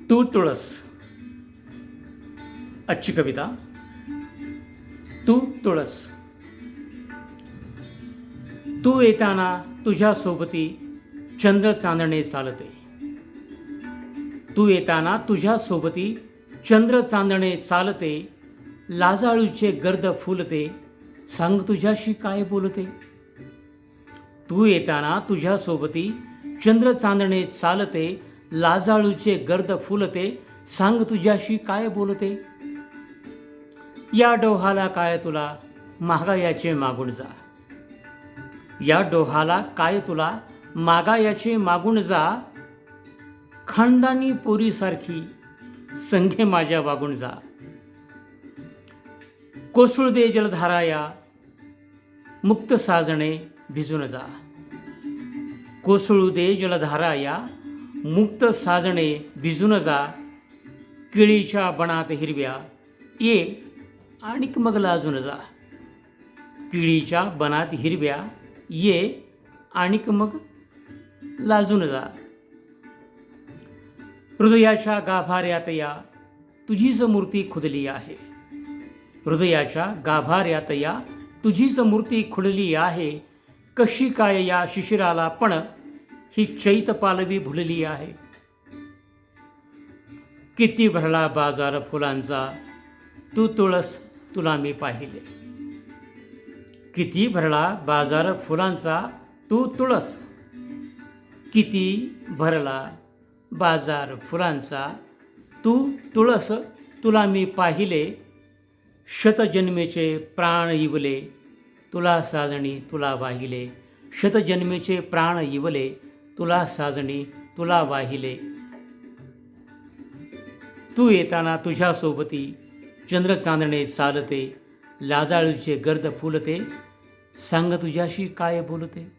तू तुळस. आजची कविता. तू तुळस. तू येताना तुझ्या सोबती चंद्र चांदणे चालते. तू येताना तुझ्या सोबती चंद्र चांदणे चालते. लाजाळूचे गर्द फुलते, सांग तुझ्याशी काय बोलते. तू येताना तुझ्या सोबती चंद्र चांदणे चालते. लाजाळूचे गर्द फुलते, सांग तुझ्याशी काय बोलते. या डोहाला काय तुला मागायाचे मागून जा. या डोहाला काय तुला मागायाचे मागून जा. खानदानी पोरीसारखी संघे माझ्या वागून जा. कोसळू दे जलधाराया मुक्त साजणे भिजून जा. कोसळू दे जलधाराया मुक्त साजणे भिजून जा. केळीच्या बनात हिरव्या ये आणिक मग लाजून जा. केळीच्या बनात हिरव्या ये आणिक मग लाजून जा. हृदयाच्या गाभाऱ्यात या तुझीच मूर्ती खुदली आहे. हृदयाच्या गाभाऱ्यात या तुझीच मूर्ती खुडली आहे. कशी काय या शिशिराला पण ही चैत पालवी भुलली आहे. किती भरला बाजार फुलांचा तू तुळस तुला मी पाहिले. किती भरला बाजार फुलांचा तू तुळस. किती भरला बाजार फुलांचा तू तुळस तुला मी पाहिले. शतजन्मेचे प्राण इवले तुला साजणी तुला वाहिले. शतजन्मेचे प्राण इवले तुला साजणी तुला वाहिले. तू येताना तुझ्या सोबती चंद्र चांदणे चालते. लाजाळूचे गर्द फुलते, सांग तुझ्याशी काय बोलते.